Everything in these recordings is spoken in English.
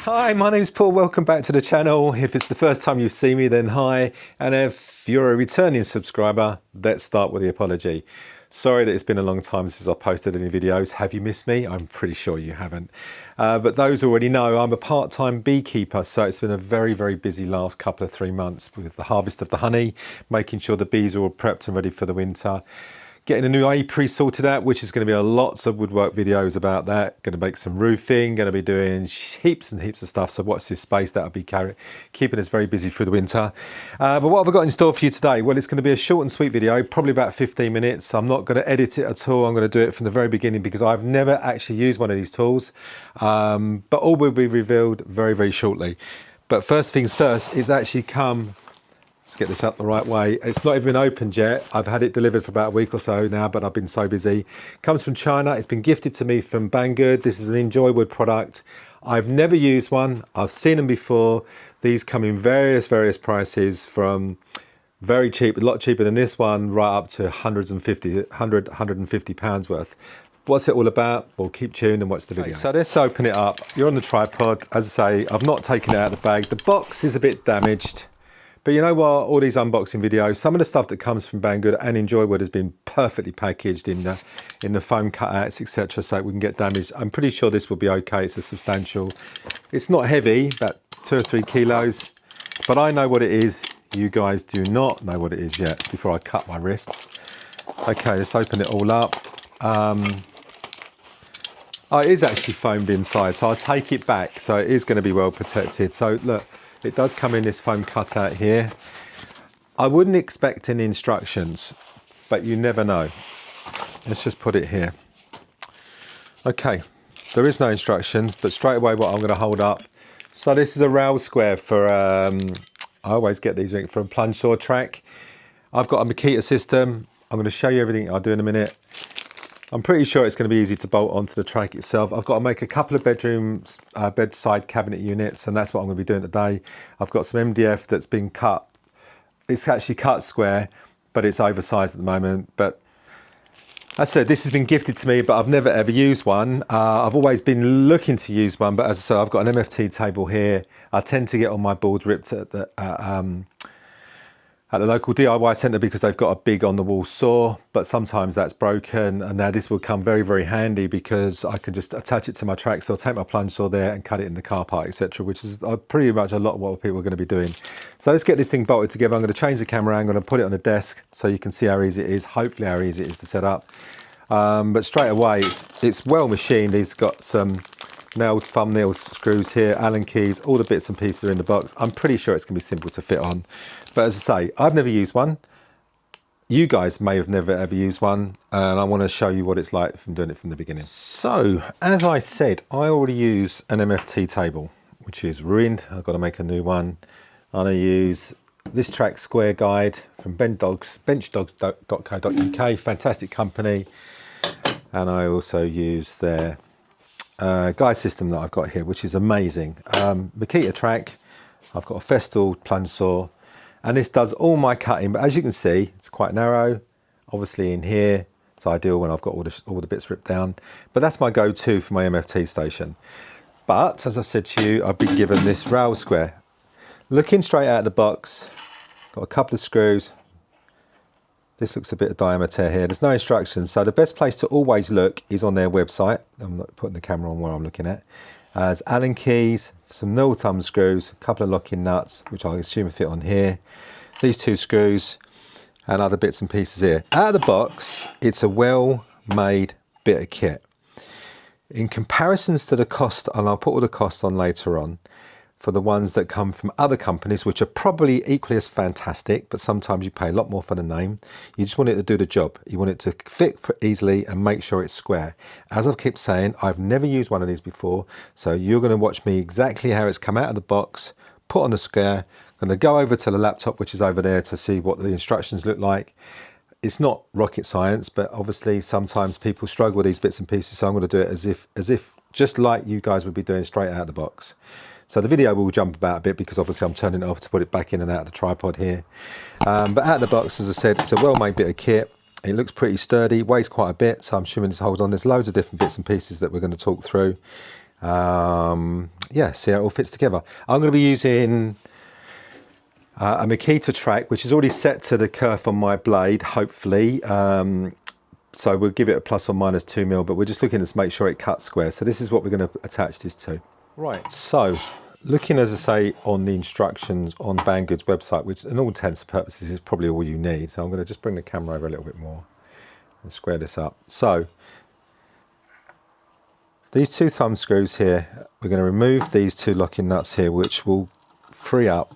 Hi, my name's Paul. Welcome back to the channel. If it's the first time you've seen me, then hi. And if you're a returning subscriber, let's start with the apology. Sorry that it's been a long time since I posted any videos. Have you missed me? I'm pretty sure you haven't. But those who already know, I'm a part-time beekeeper, so it's been a very, very busy last couple of 3 months with the harvest of the honey, making sure the bees are all prepped and ready for the winter. Getting a new apiary sorted out, which is going to be lots of woodwork videos about that. Going to make some roofing, going to be doing heaps and heaps of stuff. So watch this space, that'll be keeping us very busy through the winter. But what have I got in store for you today? Well, it's going to be a short and sweet video, probably about 15 minutes. I'm not going to edit it at all. I'm going to do it from the very beginning because I've never actually used one of these tools. But all will be revealed very, very shortly. But first things first, it's actually come. Let's get this up the right way. It's not even been opened yet. I've had it delivered for about a week or so now, but I've been so busy. Comes from China. It's been gifted to me from Banggood. This is an Enjoy Wood product. I've never used one. I've seen them before. These come in various prices, from very cheap, a lot cheaper than this one, right up to 150 pounds worth. What's it all about? Well, keep tuned and watch the video. Okay, so let's open it up. You're on the tripod. As I say, I've not taken it out of the bag. The box is a bit damaged. But you know what, all these unboxing videos, some of the stuff that comes from Banggood and Enjoy Wood has been perfectly packaged in the foam cutouts, etc., so it wouldn't get damaged. I'm pretty sure this will be okay. It's a substantial. It's not heavy, about 2 or 3 kilos, but I know what it is. You guys do not know what it is yet before I cut my wrists. Okay, let's open it all up. Oh, it is actually foamed inside, so I'll take it back. So it is going to be well protected. So look. It does come in this foam cutout here. I wouldn't expect any instructions, but you never know. Let's just put it here. Okay, there is no instructions, but straight away what I'm going to hold up. So this is a rail square for, I always get these for a plunge saw track. I've got a Makita system. I'm going to show you everything I'll do in a minute. I'm pretty sure it's going to be easy to bolt onto the track itself. I've got to make a couple of bedrooms, bedside cabinet units, and that's what I'm going to be doing today. I've got some MDF that's been cut. It's actually cut square, but it's oversized at the moment. But as I said, this has been gifted to me, but I've never ever used one. I've always been looking to use one, but as I said, I've got an MFT table here. I tend to get all my boards ripped at the local DIY centre because they've got a big on the wall saw, but sometimes that's broken, and now this will come very, very handy because I can just attach it to my track saw, take my plunge saw there and cut it in the car park, etc., which is pretty much a lot of what people are going to be doing. So let's get this thing bolted together. I'm going to change the camera angle and put it on the desk so you can see how easy it is, hopefully how easy it is to set up. But straight away it's well machined. These got some nailed thumbnail screws here, Allen keys, all the bits and pieces are in the box. I'm pretty sure it's going to be simple to fit on. But as I say, I've never used one. You guys may have never ever used one, and I want to show you what it's like from doing it from the beginning. So, as I said, I already use an MFT table, which is ruined. I've got to make a new one. I'm going to use this track square guide from benchdogs.co.uk, fantastic company. And I also use their guide system that I've got here, which is amazing. Makita track. I've got a Festool plunge saw. And this does all my cutting, but as you can see, it's quite narrow. Obviously in here, it's ideal when I've got all the bits ripped down. But that's my go-to for my MFT station. But as I've said to you, I've been given this rail square. Looking straight out of the box, got a couple of screws. This looks a bit of diameter here. There's no instructions, so the best place to always look is on their website. I'm not putting the camera on where I'm looking at. There's Allen keys, some nil thumb screws, a couple of locking nuts, which I assume fit on here. These 2 screws and other bits and pieces here. Out of the box, it's a well-made bit of kit. In comparisons to the cost, and I'll put all the cost on later on, for the ones that come from other companies, which are probably equally as fantastic, but sometimes you pay a lot more for the name. You just want it to do the job. You want it to fit easily and make sure it's square. As I keep saying, I've never used one of these before, so you're going to watch me exactly how it's come out of the box, put on the square. I'm going to go over to the laptop, which is over there, to see what the instructions look like. It's not rocket science, but obviously sometimes people struggle with these bits and pieces, so I'm going to do it as if just like you guys would be doing straight out of the box. So the video will jump about a bit because obviously I'm turning it off to put it back in and out of the tripod here. But out of the box, as I said, it's a well-made bit of kit. It looks pretty sturdy, weighs quite a bit, so I'm assuming it's hold on. There's loads of different bits and pieces that we're going to talk through. Yeah, see how it all fits together. I'm going to be using a Makita track, which is already set to the kerf on my blade, hopefully. So we'll give it a plus or minus 2 mil, but we're just looking to make sure it cuts square. So this is what we're going to attach this to. Right, so looking, as I say, on the instructions on Banggood's website, which in all intents and purposes is probably all you need. So I'm going to just bring the camera over a little bit more and square this up. So these two thumb screws here, we're going to remove these two locking nuts here, which will free up.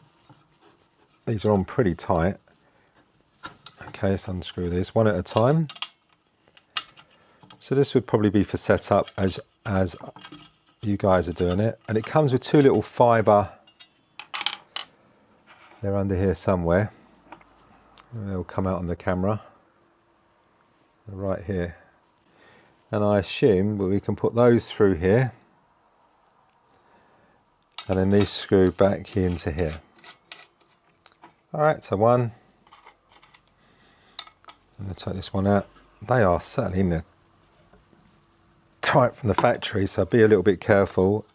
These are on pretty tight. Okay, let's unscrew this one at a time. So this would probably be for setup as you guys are doing it. And it comes with two little fibre. They're under here somewhere. They'll come out on the camera. They're right here. And I assume we can put those through here. And then these screw back into here. All right, so one. I'm going to take this one out. They are certainly in there tight from the factory, so be a little bit careful.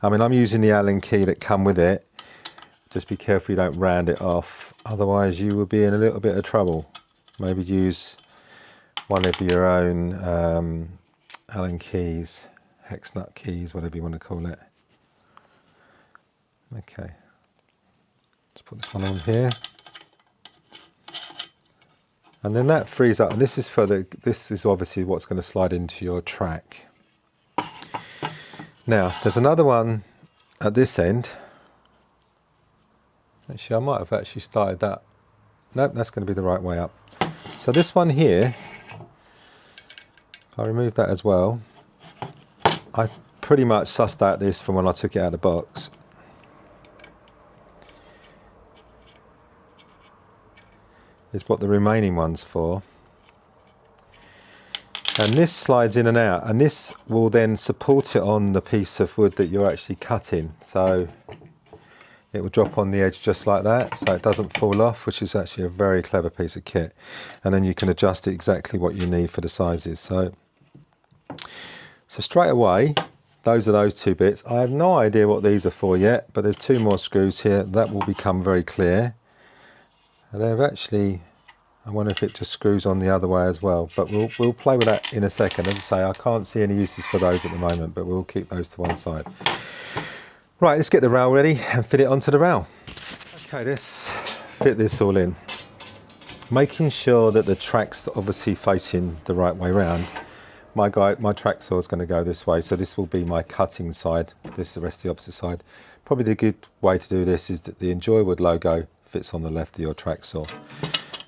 I mean, I'm using the Allen key that come with it. Just be careful you don't round it off, otherwise you will be in a little bit of trouble. Maybe use one of your own Allen keys, hex nut keys, whatever you want to call it. Okay, let's put this one on here. And then that frees up, and this is obviously what's going to slide into your track. Now, there's another one at this end. Actually, I might have actually started that. Nope, that's going to be the right way up. So this one here, I removed that as well. I pretty much sussed out this from when I took it out of the box. Is what the remaining one's for. And this slides in and out, and this will then support it on the piece of wood that you're actually cutting. So it will drop on the edge just like that, so it doesn't fall off, which is actually a very clever piece of kit. And then you can adjust it exactly what you need for the sizes. So straight away, those are those two bits. I have no idea what these are for yet, but there's two more screws here. That will become very clear. And they've actually, I wonder if it just screws on the other way as well, but we'll play with that in a second. As I say, I can't see any uses for those at the moment, but we'll keep those to one side. Right, let's get the rail ready and fit it onto the rail. Okay, let's fit this all in. Making sure that the track's obviously facing the right way round. My track saw is going to go this way, so this will be my cutting side, this the rest of the opposite side. Probably the good way to do this is that the Enjoy Wood logo fits on the left of your track saw.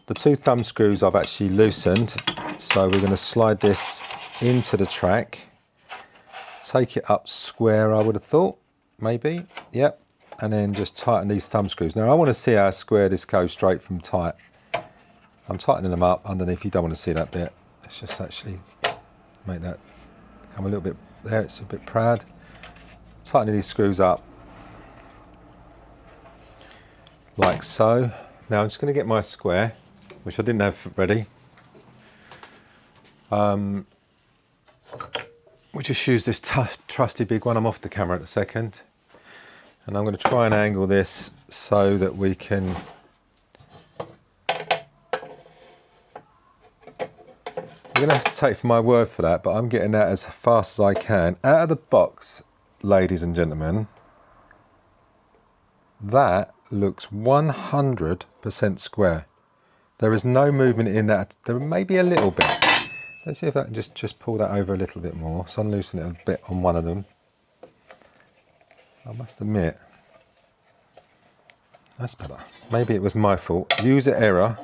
The two thumb screws I've actually loosened, so we're going to slide this into the track, take it up square, I would have thought, maybe, yep, and then just tighten these thumb screws. Now I want to see how square this goes straight from tight. I'm tightening them up underneath, you don't want to see that bit. Let's just actually make that come a little bit there, it's a bit proud. Tightening these screws up like so. Now I'm just going to get my square, which I didn't have ready. We'll just use this trusty big one. I'm off the camera in a second. And I'm going to try and angle this so that we can... You're going to have to take my word for that, but I'm getting that as fast as I can. Out of the box, ladies and gentlemen, that looks 100% square. There is no movement in that. There may be a little bit. Let's see if I can just pull that over a little bit more. So unloosen it a bit on one of them. I must admit, that's better. Maybe it was my fault. User error.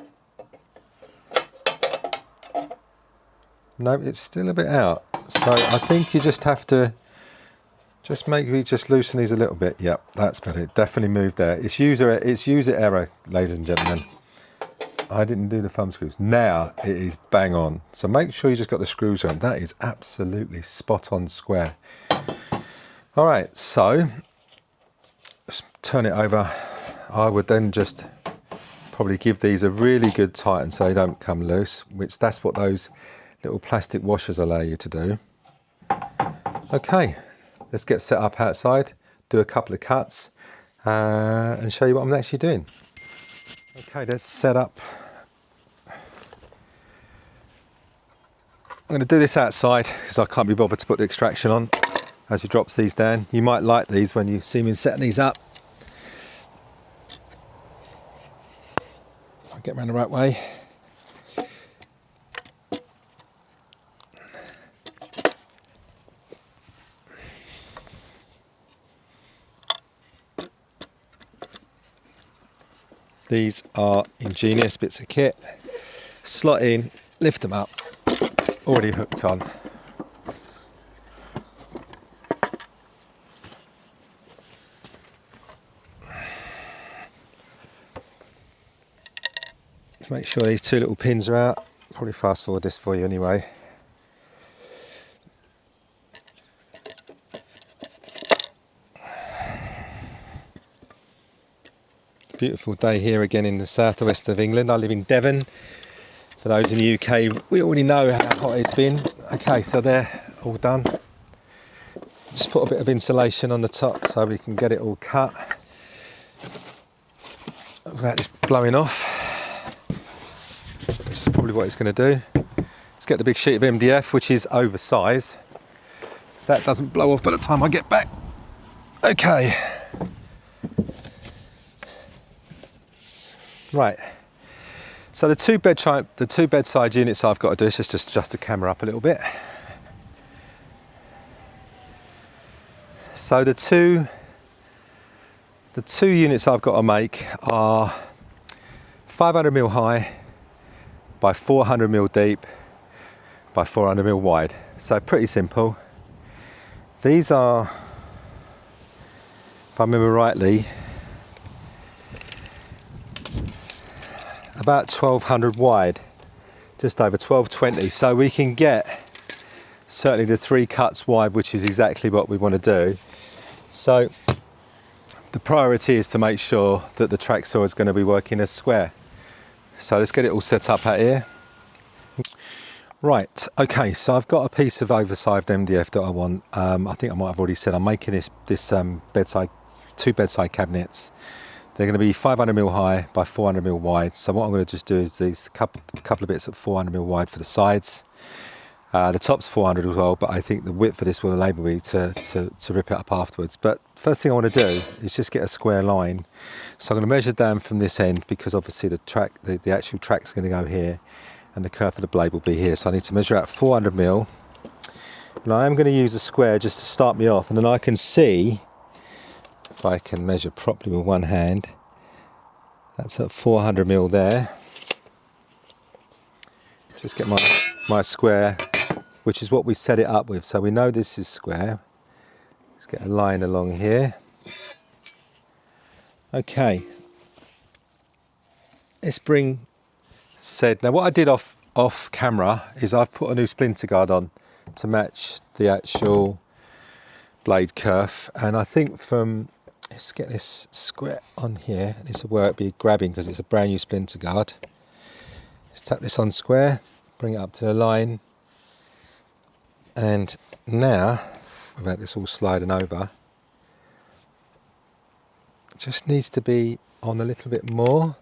No, it's still a bit out. So I think you just have to just loosen these a little bit. Yep, that's better. It definitely moved there. It's user error, ladies and gentlemen. I didn't do the thumb screws. Now it is bang on. So make sure you just got the screws on. That is absolutely spot on square. All right, so let's turn it over. I would then just probably give these a really good tighten so they don't come loose, which that's what those little plastic washers allow you to do. Okay, let's get set up outside, do a couple of cuts, and show you what I'm actually doing. Okay, let's set up. I'm going to do this outside because I can't be bothered to put the extraction on as he drops these down. You might like these when you see me setting these up. I'll get around the right way. These are ingenious bits of kit. Slot in, lift them up, already hooked on. Make sure these two little pins are out. Probably fast forward this for you anyway. Beautiful day here again in the southwest of England. I live in Devon. For those in the UK, we already know how hot it's been. Okay, so they're all done. Just put a bit of insulation on the top so we can get it all cut without this blowing off. Which is probably what it's going to do. Let's get the big sheet of MDF, which is oversized. That doesn't blow off by the time I get back. Okay. Right, so the two bedside units I've got to do is just adjust the camera up a little bit. So the two units I've got to make are 500mm high by 400mm deep by 400mm wide. So pretty simple. These are, if I remember rightly, about 1200 wide, just over 1220, so we can get certainly the 3 cuts wide, which is exactly what we want to do. So the priority is to make sure that the track saw is going to be working as square. So let's get it all set up out here. Right, okay, so I've got a piece of oversized MDF that I want. I think I might have already said I'm making this two bedside cabinets. They're going to be 500mm high by 400mm wide. So what I'm going to just do is these couple of bits of 400mm wide for the sides. The top's 400 as well, but I think the width for this will enable me to rip it up afterwards. But first thing I want to do is just get a square line. So I'm going to measure down from this end because obviously the actual track's going to go here and the curve of the blade will be here. So I need to measure out 400mm. And I am going to use a square just to start me off, and then I can see, if I can measure properly with one hand, that's at 400mm there. Just get my square, which is what we set it up with, so we know this is square. Let's get a line along here. Okay, let's bring said. Now what I did off camera is I've put a new splinter guard on to match the actual blade curve, and I think from, let's get this square on here. This will where it'll be grabbing because it's a brand new splinter guard. Let's tap this on square, bring it up to the line, and now, without this all sliding over, it just needs to be on a little bit more.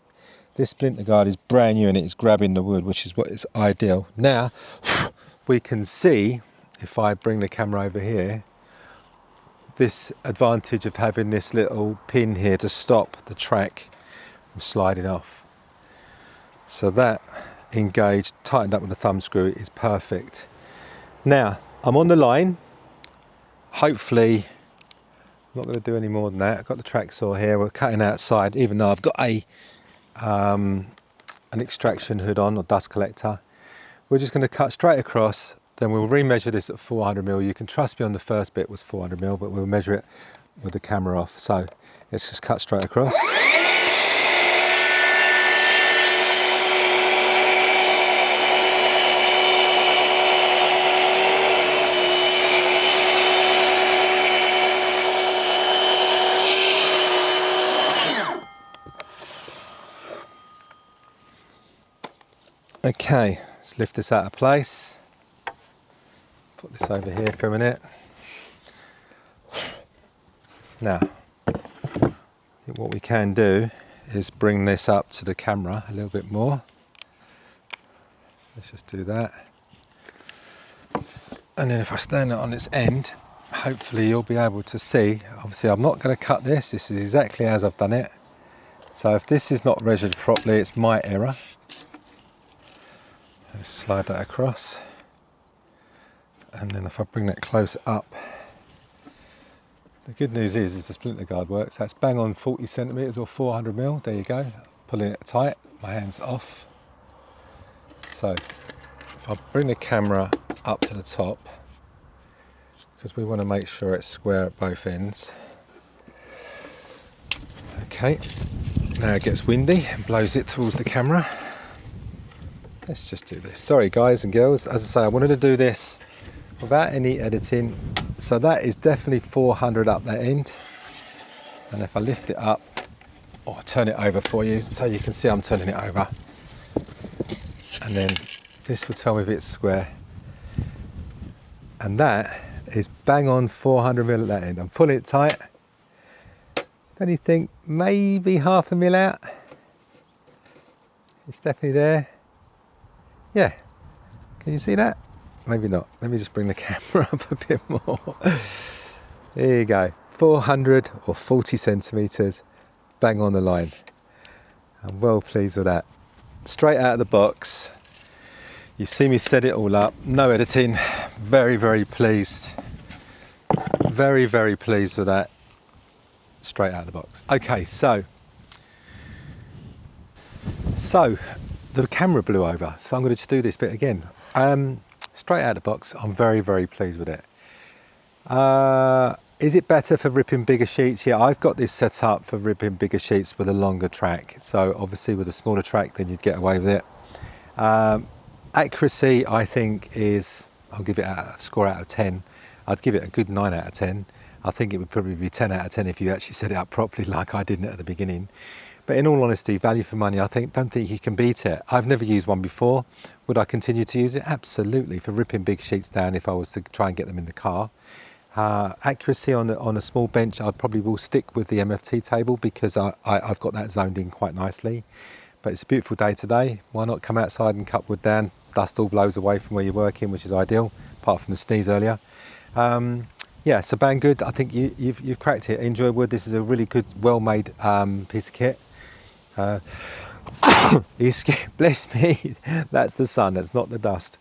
This splinter guard is brand new and it's grabbing the wood, which is what is ideal. Now we can see, if I bring the camera over here, this advantage of having this little pin here to stop the track from sliding off. So that engaged, tightened up with a thumb screw is perfect. Now I'm on the line. Hopefully, I'm not going to do any more than that. I've got the track saw here. We're cutting outside, even though I've got an extraction hood on, or dust collector. We're just going to cut straight across. Then we'll remeasure this at 400mm. You can trust me on the first bit was 400mm, but we'll measure it with the camera off. So let's just cut straight across. Okay, let's lift this out of place. Put this over here for a minute. Now, I think what we can do is bring this up to the camera a little bit more. Let's just do that. And then if I stand it on its end, hopefully you'll be able to see. Obviously I'm not going to cut this. This is exactly as I've done it. So if this is not measured properly, it's my error. Let's slide that across. And then if I bring that close up, the good news is the splinter guard works. That's bang on 40 centimeters or 400 mil. There you go. Pulling it tight. My hand's off. So if I bring the camera up to the top, because we want to make sure it's square at both ends. Okay, now it gets windy and blows it towards the camera. Let's just do this. Sorry guys and girls, as I say, I wanted to do this without any editing. So that is definitely 400 up that end. And if I lift it up, or turn it over for you so you can see I'm turning it over. And then this will tell me if it's square. And that is bang on 400 mil at that end. I'm pulling it tight. Don't you think maybe half a mil out? It's definitely there. Yeah. Can you see that? Maybe not. Let me just bring the camera up a bit more. There you go. 400 or 40 centimeters, bang on the line. I'm well pleased with that. Straight out of the box. You've seen me set it all up. No editing. Very, very pleased. Very, very pleased with that. Straight out of the box. Okay, so the camera blew over, so I'm going to just do this bit again. Straight out of the box, I'm very, very pleased with it. Is it better for ripping bigger sheets? Yeah, I've got this set up for ripping bigger sheets with a longer track. So obviously with a smaller track, then you'd get away with it. Accuracy, I think, is, I'll give it a score out of 10. I'd give it a good 9 out of 10. I think it would probably be 10 out of 10 if you actually set it up properly like I did at the beginning. But in all honesty, value for money, I don't think you can beat it. I've never used one before. Would I continue to use it? Absolutely, for ripping big sheets down if I was to try and get them in the car. Accuracy on a small bench, I probably will stick with the MFT table because I've got that zoned in quite nicely. But it's a beautiful day today. Why not come outside and cut wood down? Dust all blows away from where you're working, which is ideal, apart from the sneeze earlier. Yeah, so Banggood, I think you've cracked it. Enjoy wood. This is a really good, well-made piece of kit. Bless me, that's the sun, that's not the dust.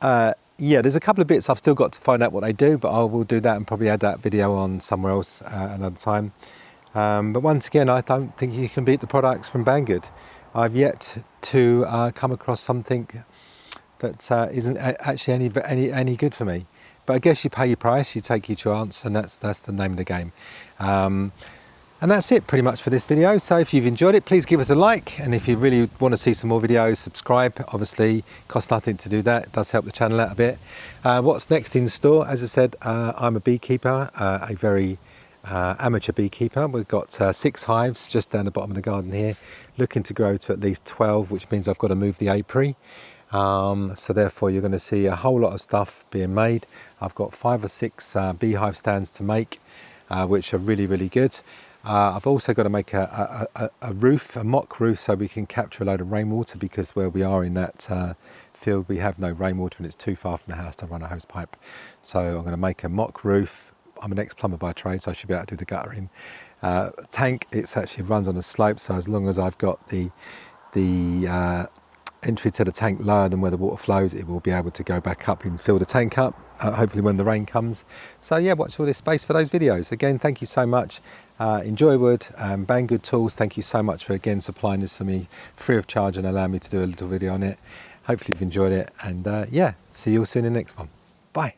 Yeah, there's a couple of bits I've still got to find out what they do, but I will do that and probably add that video on somewhere else another time. But once again, I don't think you can beat the products from Banggood. I've yet to come across something that isn't actually any good for me. But I guess you pay your price, you take your chance, and that's the name of the game. And that's it pretty much for this video. So if you've enjoyed it, please give us a like. And if you really want to see some more videos, subscribe. Obviously, costs nothing to do that. It does help the channel out a bit. What's next in store? As I said, I'm a beekeeper, a very amateur beekeeper. We've got 6 hives just down the bottom of the garden here, looking to grow to at least 12, which means I've got to move the apiary. So therefore you're going to see a whole lot of stuff being made. I've got 5 or 6 beehive stands to make, which are really, really good. I've also got to make a roof, a mock roof, so we can capture a load of rainwater, because where we are in that field we have no rainwater and it's too far from the house to run a hose pipe. So I'm going to make a mock roof. I'm an ex-plumber by trade, so I should be able to do the guttering. Tank, it actually runs on a slope, so as long as I've got the entry to the tank lower than where the water flows, it will be able to go back up and fill the tank up, hopefully when the rain comes. So yeah, watch all this space for those videos. Again, thank you so much. Enjoy wood. Banggood Tools, thank you so much for again supplying this for me free of charge and allowing me to do a little video on it. Hopefully you've enjoyed it, and yeah, see you all soon in the next one. Bye.